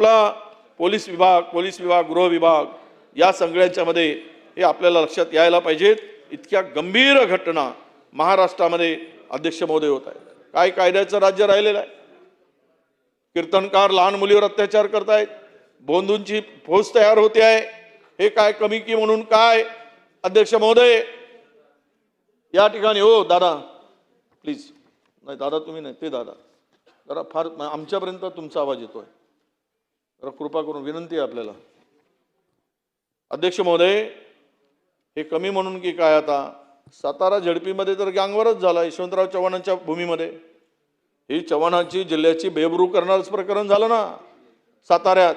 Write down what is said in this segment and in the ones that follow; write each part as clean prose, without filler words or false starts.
आपला पोलीस विभाग, गृह विभाग या सगळ्यांच्यामध्ये हे आपल्याला लक्षात यायला पाहिजेत. इतक्या गंभीर घटना महाराष्ट्रामध्ये अध्यक्ष महोदय होत आहेत. काय कायद्याचं राज्य राहिलेलं आहे. कीर्तनकार लहान मुलीवर अत्याचार करतायत, बोंधूंची फौज तयार होते आहे. हे काय कमी की म्हणून काय अध्यक्ष महोदय या ठिकाणी. हो दादा प्लीज. नाही दादा तुम्ही नाही, ते दादा जरा फार आमच्यापर्यंत तुमचा आवाज येतोय, जरा कृपा करून विनंती आहे आपल्याला. अध्यक्ष महोदय हे कमी म्हणून की काय. आता सातारा झडपीमध्ये तर गँगवरच झाला यशवंतराव चव्हाणांच्या भूमीमध्ये. ही चव्हाणांची जिल्ह्याची बेबरू करणारच प्रकरण झालं ना साताऱ्यात.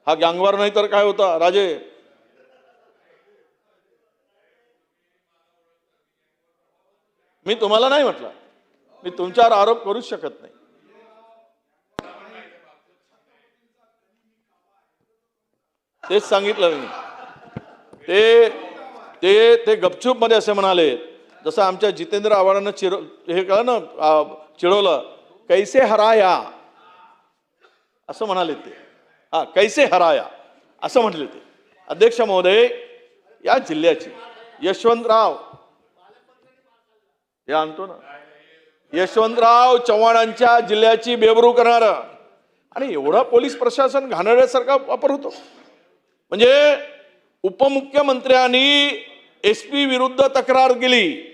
हा गँगवार नाही तर काय होता राजे. मी तुम्हाला नाही म्हटलं, मी तुमच्यावर आरोप करूच शकत नाही. तेच सांगितलं मी. ते गपचूप मध्ये असे म्हणाले, जसं आमच्या जितेंद्र आव्हाडांना हे कळलं ना चिडवलं, कैसे हराया असं म्हणाले ते. हा कैसे हराया असं म्हटले ते. अध्यक्ष महोदय या जिल्ह्याची यशवंतराव हे आणतो ना, यशवंतराव चव्हाणांच्या जिल्ह्याची बेबरू करणार आणि एवढा पोलीस प्रशासन घाणेरड्यासारखा वापर होतो. म्हणजे उपमुख्यमंत्र्यांनी एसपी विरुद्ध तक्रार केली,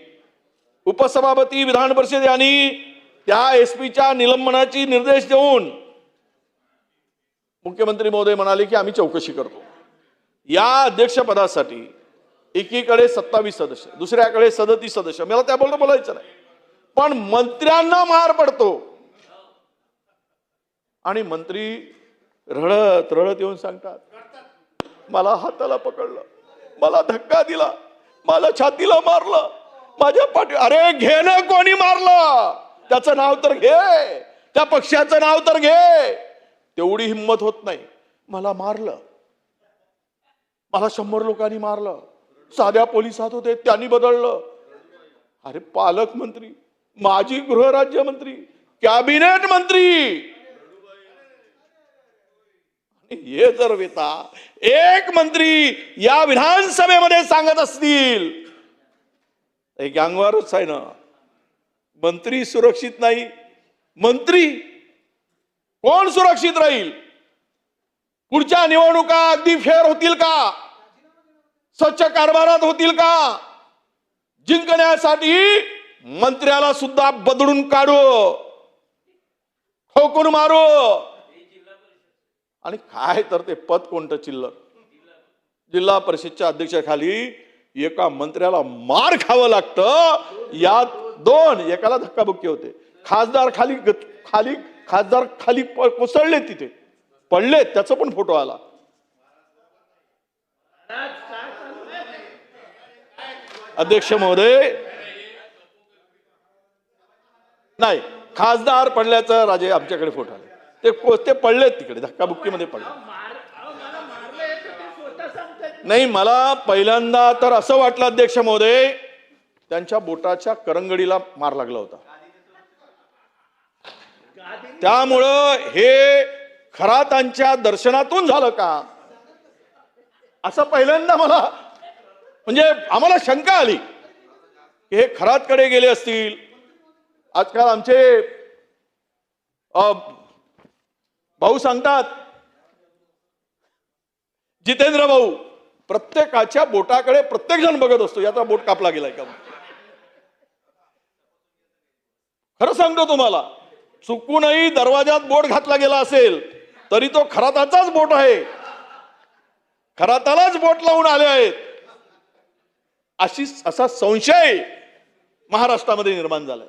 उपसभापती विधान परिषद यांनी त्या एसपीच्या निलंबनाची निर्देश देऊन मुख्यमंत्री महोदय म्हणाले की आम्ही चौकशी करतो. या अध्यक्षपदासाठी एकीकडे 27 सदस्य, दुसऱ्याकडे 37 सदस्य. मला त्याबद्दल बोलायचं नाही, पण मंत्र्यांना मार पडतो आणि मंत्री रडत रडत येऊन सांगतात मला हाताला पकडलं, मला धक्का दिला, मला छातीला मारलं, माझ्या पाठी. अरे घे ना, कोणी मारलं त्याचं नाव तर घे, त्या पक्षाचं नाव तर घे. तेवढी हिंमत होत नाही. मला मारलं, मला 100 लोकांनी मारलं, साध्या पोलिसात होते त्यांनी बदललं. अरे पालकमंत्री, माजी गृहराज्यमंत्री, कॅबिनेट मंत्री, हे जर वेता एक मंत्री या विधानसभेमध्ये सांगत असतील, हे गँगवारच आहे ना. मंत्री सुरक्षित नाही, मंत्री कोण सुरक्षित राहील. पुढच्या निवडणुका अगदी फेअर होतील का, स्वच्छ कारभारात होतील का. जिंकण्यासाठी मंत्र्याला सुद्धा बदलून काढू, ठोकून मारू. आणि काय तर ते पद कोणतं चिल्लर. जिल्हा परिषदच्या अध्यक्षाखाली एका मंत्र्याला मार खावं लागतं. यात 2 एकाला धक्काबुक्की होते. खासदार खाली कोसळले, तिथे पडले, त्याचा पण फोटो आला. अध्यक्ष महोदय नाही, खासदार पडल्याचं राजे आमच्याकडे फोटो आले. ते पडले तिकडे, धक्काबुक्कीमध्ये पडले. नाही, मला पहिल्यांदा तर असं वाटलं अध्यक्ष महोदय त्यांच्या बोटाच्या करंगडीला मार लागला होता. त्यामुळं हे खरातांच्या दर्शनातून झालं का असं पहिल्यांदा मला, म्हणजे आम्हाला शंका आली की हे खरातकडे गेले असतील. आजकाल आमचे भाऊ सांगतात, जितेंद्र भाऊ, प्रत्येकाच्या बोटाकडे प्रत्येक जण बघत असतो, याचा बोट कापला गेलाय का. खरं सांगतो तुम्हाला, चुकूनही दरवाजात बोट घातला गेला असेल तरी तो खराताचाच बोट आहे, खरातालाच बोट लावून आले आहेत, असा संशय महाराष्ट्रामध्ये निर्माण झालाय.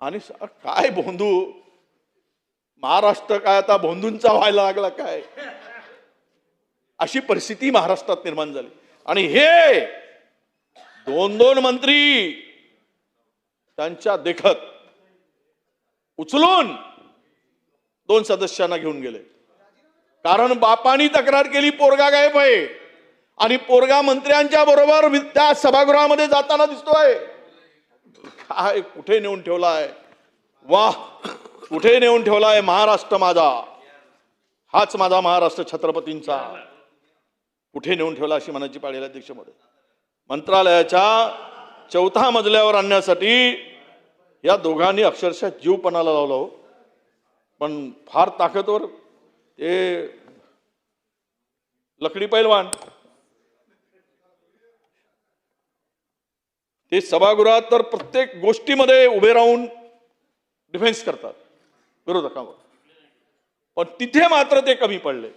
आणि काय भोंदू, महाराष्ट्र काय आता भोंदूंचा व्हायला लागला काय, अशी परिस्थिती महाराष्ट्रात निर्माण झाली. आणि हे 2 मंत्री त्यांच्या देखत उचलून 2 सदस्यांना घेऊन गेले. कारण बापानी तक्रार केली पोरगा गायब आहे, आणि पोरगा मंत्र्यांच्या बरोबर त्या सभागृहामध्ये जाताना दिसतोय. काय कुठे नेऊन ठेवलाय, वाह, कुठे नेऊन ठेवलाय महाराष्ट्र माझा. हाच माझा महाराष्ट्र छत्रपतींचा कुठे नेऊन ठेवला अशी मनाची पाळी आहे अध्यक्ष महोदय. मंत्रालयाच्या 4थ्या मजल्यावर आणण्यासाठी या दोघांनी अक्षरशः जीव पणाला लावला हो. पण फार ताकदवर ते लकडी पैलवान ते सभागृहात तर प्रत्येक गोष्टीमध्ये उभे राहून डिफेन्स करतात विरोधकांवर, पण तिथे मात्र ते कमी पडले.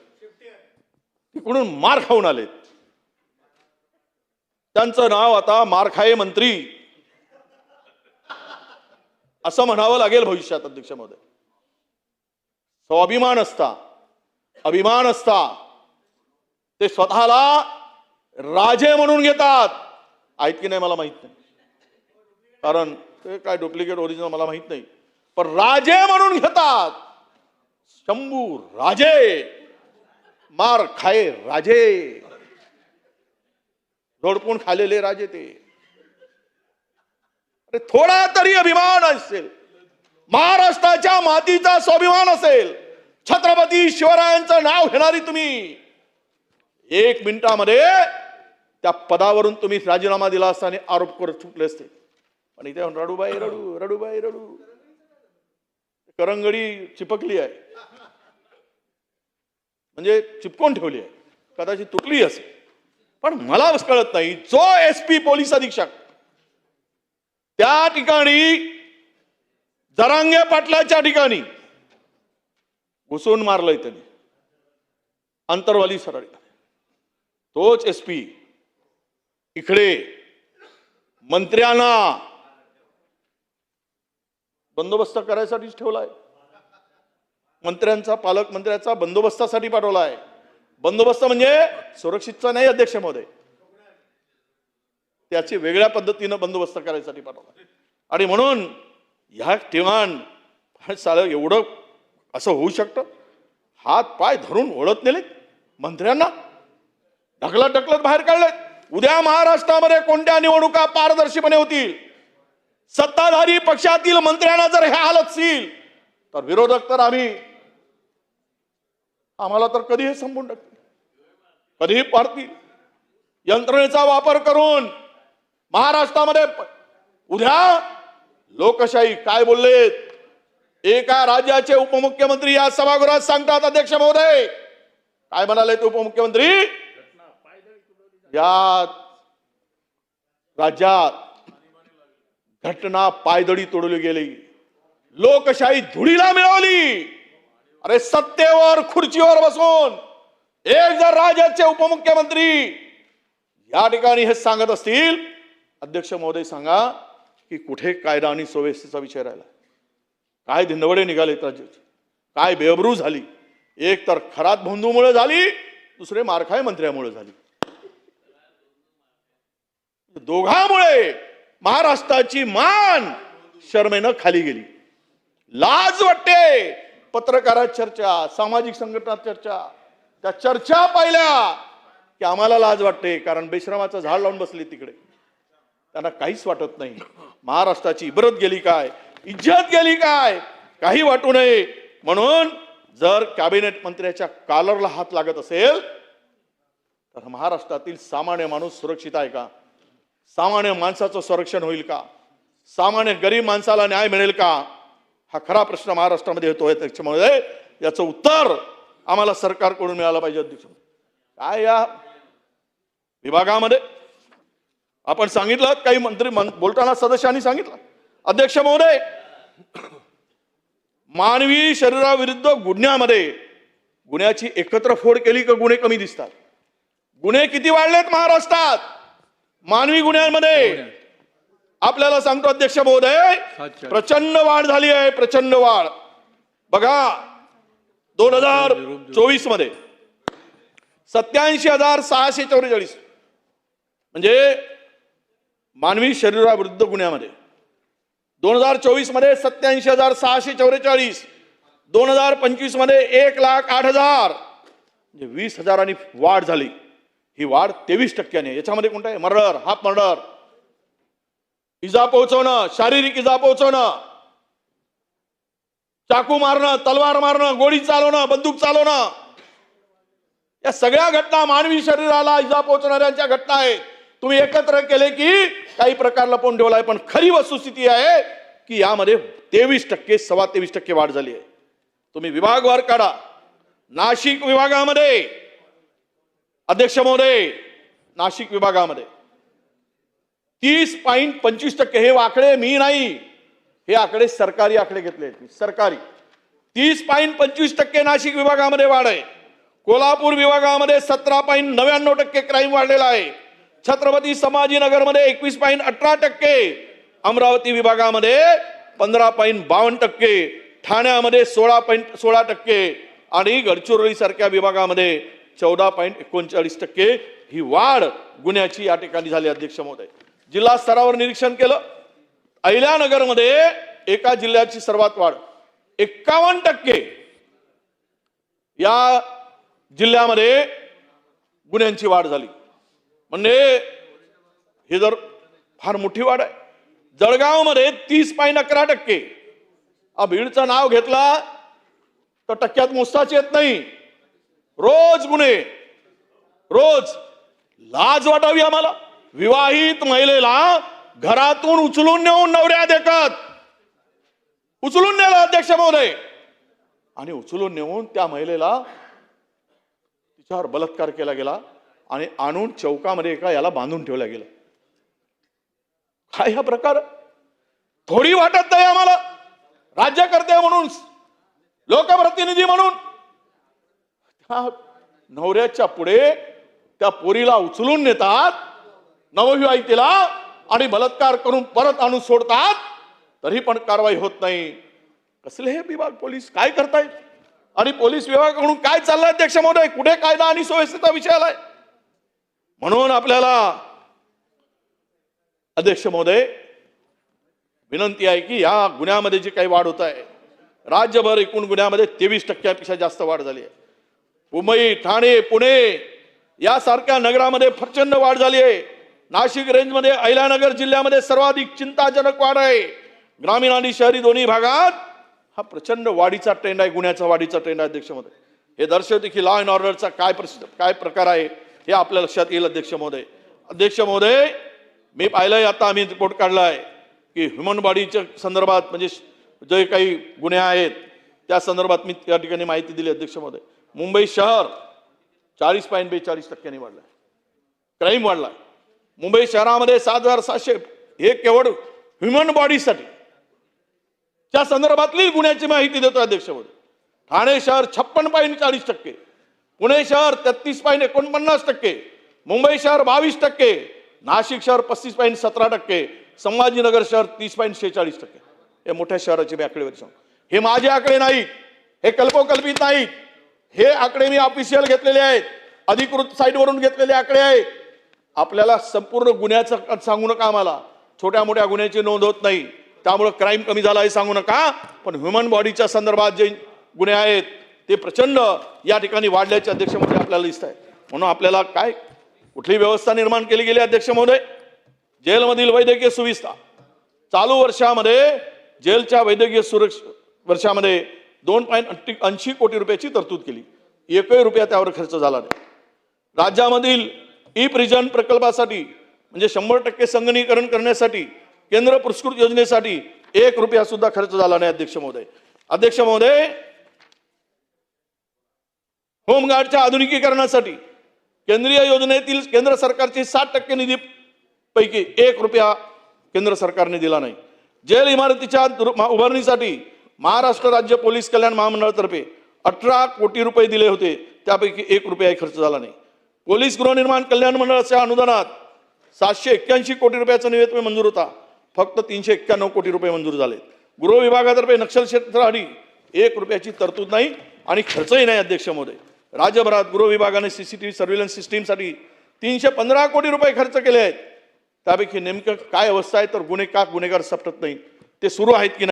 तिकडून मार खाऊन आले. त्यांचं नाव आता मारखाये मंत्री असं म्हणावं लागेल भविष्यात अध्यक्ष महोदय. स्वाभिमान असता, अभिमान असता ते स्वतःला राजे म्हणून घेतात. आहेत की नाही मला माहित नाही, कारण ते काय डुप्लिकेट ओरिजिनल मला माहित नाही, पण राजे म्हणून घेतात. शंभू राजे, मार खाये राजे, झोडपून खालेले राजे ते. अरे थोडा तरी अभिमान असेल, महाराष्ट्राच्या मातीचा स्वाभिमान असेल. छत्रपती शिवरायांचं नाव घेणारी तुम्ही 1 मिनिटामध्ये त्या पदावरून तुम्ही राजीनामा दिला असता आणि आरोप करत सुटले असते. पण इथे रडूबाई रडू, रडूबाई रडू, करंगडी चिपकली आहे, म्हणजे चिपकून ठेवली आहे, कदाचित तुटली असेल. पण मला कळत नाही, जो SP पोलीस अधीक्षक त्या ठिकाणी जरांगे पाटलाच्या ठिकाणी घुसून मारलंय त्यांनी अंतरवाली सरळ, तोच SP इकडे मंत्र्यांना बंदोबस्त करायसाठीच ठेवलाय. मंत्र्यांचा, पालकमंत्र्याचा बंदोबस्तासाठी पाठवलाय. बंदोबस्त म्हणजे सुरक्षितचा नाही अध्यक्ष महोदय, त्याची वेगळ्या पद्धतीनं बंदोबस्त करायसाठी पाठवला. आणि म्हणून ह्या ठिकाण सारं एवढं असं होऊ शकतं. हात पाय धरून ओढत नेले मंत्र्यांना, ढकलत ढकलत बाहेर काढलेत. उद्या महाराष्ट्रामध्ये कोणत्या निवडणुका पारदर्शीपणे होतील, सत्ताधारी पक्षातील मंत्र्यांना जर हे हालत असतील तर विरोधक तर आम्हाला तर कधी हे संपून टाकतील, कधीही पाडतील. यंत्रणेचा वापर करून महाराष्ट्रामध्ये उद्या लोकशाही काय बोललेत, एका राज्याचे उपमुख्यमंत्री या सभागृहात सांगतात अध्यक्ष महोदय. काय म्हणाले ते उपमुख्यमंत्री, या राज्यात घटना पायदळी तोडली गेली, लोकशाही धुळीला मिळवली. अरे सत्तेवर खुर्चीवर बसून एक जर राज्याचे उपमुख्यमंत्री या ठिकाणी हे सांगत असतील, अध्यक्ष महोदय सांगा की कुठे कायदा आणि सुव्यवस्थेचा विषय राहिला, काय धिंडवडे निघालेत राज्याचे, काय बेअब्रू झाली. एक तर खरात भोंदूमुळे झाली, दुसरे मारखाय मंत्र्यामुळे झाली. दोघांमुळे महाराष्ट्राची मान शर्मेनं खाली गेली. लाज वाटते. पत्रकारात चर्चा, सामाजिक संघटनात चर्चा, त्या चर्चा पाहिल्या की आम्हाला लाज वाटते, कारण बेश्रमाचं झाड लावून बसले तिकडे, त्यांना काहीच वाटत नाही. महाराष्ट्राची इबरत गेली काय, इज्जत गेली काय, काही वाटू नये. म्हणून जर कॅबिनेट मंत्र्याच्या कॉलरला हात लागत असेल तर महाराष्ट्रातील सामान्य माणूस सुरक्षित आहे का, सामान्य माणसाचं संरक्षण होईल का, सामान्य गरीब माणसाला न्याय मिळेल का, हा खरा प्रश्न महाराष्ट्रामध्ये येतोय. त्याच्यामुळे याचं उत्तर आम्हाला सरकारकडून मिळालं पाहिजे. अध्यक्ष काय या विभागामध्ये आपण सांगितलं, काही मंत्री बोलताना सदस्यांनी सांगितलं, अध्यक्ष महोदय मानवी शरीराविरुद्ध गुन्ह्यामध्ये गुन्ह्याची एकत्र फोड केली का गुन्हे कमी दिसतात. गुन्हे किती वाढलेत महाराष्ट्रात मानवी गुन्ह्यांमध्ये, आपल्याला सांगतो अध्यक्ष महोदय, प्रचंड वाढ झाली आहे, प्रचंड वाढ. बघा 2024 मध्ये 87,644 म्हणजे मानवी शरीराविरुद्ध गुन्ह्यामध्ये, 2024 मध्ये 87,644, 2025 मध्ये 1,08,000 म्हणजे 20,000 वाढ झाली. ही वाढ 23%. याच्यामध्ये कोणता आहे, मर्डर, हाफ मर्डर, इजा पोहोचवणं, शारीरिक इजा पोहोचवणं, चाकू मारणं, तलवार मारणं, गोळी चालवणं, बंदूक चालवणं, या सगळ्या घटना मानवी शरीराला इजा पोहोचणाऱ्यांच्या घटना आहेत. तुम्ही एकत्र केले की काही प्रकार लपवून ठेवलाय, पण खरी वस्तुस्थिती आहे की यामध्ये 23%, 23.25% वाढ झाली आहे. तुम्ही विभागवार काढा. नाशिक विभागामध्ये अध्यक्ष महोदय, नाशिक विभागामध्ये 30.25%, हे आकडे मी नाही, हे आकडे सरकारी आकडे घेतले आहेत. सरकारी 30.25% नाशिक विभागामध्ये वाढ आहे. कोल्हापूर विभागामध्ये 17.99% क्राईम वाढलेला आहे. छत्रपती संभाजीनगरमध्ये 21.18%, अमरावती विभागामध्ये 15.52%, ठाण्यामध्ये 16.16% आणि गडचिरोली सारख्या विभागामध्ये 14.39% ही वाढ गुन्ह्याची या ठिकाणी झाली. अध्यक्ष महोदय, जिल्हा स्तरावर निरीक्षण केलं, अहिल्यानगरमध्ये एका जिल्ह्याची सर्वात वाढ 51%, या जिल्ह्यामध्ये गुन्ह्यांची वाढ झाली. म्हणजे हे जर फार मोठी वाढ आहे. जळगावमध्ये 30.11%, बीडचं नाव घेतला तर टक्क्यात मोजताच येत नाही. रोज गुन्हे, रोज. लाज वाटावी आम्हाला. विवाहित महिलेला घरातून उचलून नेऊन नवऱ्या देखत उचलून नेलं अध्यक्ष महोदय, आणि उचलून नेऊन त्या महिलेला तिच्यावर बलात्कार केला गेला आणि आणून चौकामध्ये एका याला बांधून ठेवला गेला. काय हा प्रकार? थोडी वाटत नाही आम्हाला राज्यकर्ते म्हणून, लोकप्रतिनिधी म्हणून? त्या नवऱ्याच्या पुढे त्या पोरीला उचलून नेतात, नवविवाहितेला, आणि बलात्कार करून परत आणून सोडतात, तरी पण कारवाई होत नाही. कसले हे विभाग, पोलीस काय करतायत? आणि पोलीस विभागाकडून काय चाललंय अध्यक्ष महोदय? कुठे कायदा आणि सुव्यवस्थेचा विषय आलाय? म्हणून आपल्याला अध्यक्ष महोदय विनंती आहे की या गुन्ह्यामध्ये जी काही वाढ होत आहे, राज्यभर एकूण गुन्ह्यामध्ये 23% जास्त वाढ झाली आहे. मुंबई, ठाणे, पुणे यासारख्या नगरामध्ये प्रचंड वाढ झाली आहे. नाशिक रेंजमध्ये अहिल्यानगर जिल्ह्यामध्ये सर्वाधिक चिंताजनक वाढ आहे. ग्रामीण आणि शहरी दोन्ही भागात हा प्रचंड वाढीचा ट्रेंड आहे, गुन्ह्याचा वाढीचा ट्रेंड आहे. अध्यक्ष महोदय, हे दर्शवते की लॉ अँड ऑर्डरचा काय प्रकार आहे हे आपल्या लक्षात येईल. अध्यक्ष महोदय, अध्यक्ष महोदय, मी पाहिलंय, आता आम्ही रिपोर्ट काढलाय की ह्युमन बॉडीच्या संदर्भात म्हणजे जे काही गुन्हे आहेत त्या संदर्भात मी त्या ठिकाणी माहिती दिली. अध्यक्ष महोदय, मुंबई शहर 40.42% वाढलाय, क्राईम वाढलाय. मुंबई शहरामध्ये 7,700, हे केवळ ह्युमन बॉडीसाठी त्या संदर्भातली गुन्ह्याची माहिती देतो. अध्यक्ष महोदय, ठाणे शहर 56.40%, पुणे शहर 33.49%, मुंबई शहर 22%, नाशिक शहर 35.17%, संभाजीनगर शहर 30.46%. हे मोठ्या शहराची आकडेवारी सांगतो. हे माझे आकडे नाहीत, हे कल्पोकल्पित नाहीत, हे आकडे मी ऑफिशियल घेतलेले आहेत, अधिकृत साईटवरून घेतलेले आकडे आहेत. आपल्याला संपूर्ण गुन्ह्याचं सांगू नका, आम्हाला छोट्या मोठ्या गुन्ह्याची नोंद होत नाही, त्यामुळे क्राईम कमी झाला हे सांगू नका. पण ह्युमन बॉडीच्या संदर्भात जे गुन्हे आहेत ते प्रचंड या ठिकाणी वाढल्याचे अध्यक्ष महोदय आपल्याला दिसत आहे. म्हणून आपल्याला काय कुठली व्यवस्था निर्माण केली गेली अध्यक्ष महोदय? जेलमधील वैद्यकीय सुविधा चालू वर्षामध्ये जेलच्या वैद्यकीय सुरक्षा वर्षामध्ये 2.80 कोटी रुपयाची तरतूद केली. एकही रुपया त्यावर खर्च झाला नाही. राज्यामधील ई प्रिझन प्रकल्पासाठी म्हणजे 100% संगणकीकरण करण्यासाठी केंद्र पुरस्कृत योजनेसाठी 1 रुपया सुद्धा खर्च झाला नाही. अध्यक्ष महोदय, अध्यक्ष महोदय, होमगार्डच्या आधुनिकीकरणासाठी केंद्रीय योजनेतील केंद्र सरकारची 60% निधी पैकी 1 रुपया केंद्र सरकारने दिला नाही. जेल इमारतीच्या उभारणीसाठी महाराष्ट्र राज्य पोलीस कल्याण महामंडळातर्फे 18 कोटी रुपये दिले होते, त्यापैकी 1 रुपया खर्च झाला नाही. पोलीस गृहनिर्माण कल्याण मंडळाच्या अनुदानात 781 कोटी रुपयाचा निवेदन मंजूर होता, फक्त 391 कोटी रुपये मंजूर झाले. गृह विभागातर्फे नक्षल क्षेत्रासाठी 1 रुपयाची तरतूद नाही आणि खर्चही नाही. अध्यक्ष महोदय, राज्यभरात गृह विभागाने CCTV सर्व्हिलन्स सिस्टीमसाठी 315 कोटी रुपये खर्च केले आहेत. त्यापैकी नेमकं काय अवस्था आहे तर गुन्हेगार सापडत नाही, ते सुरू आहेत की नाही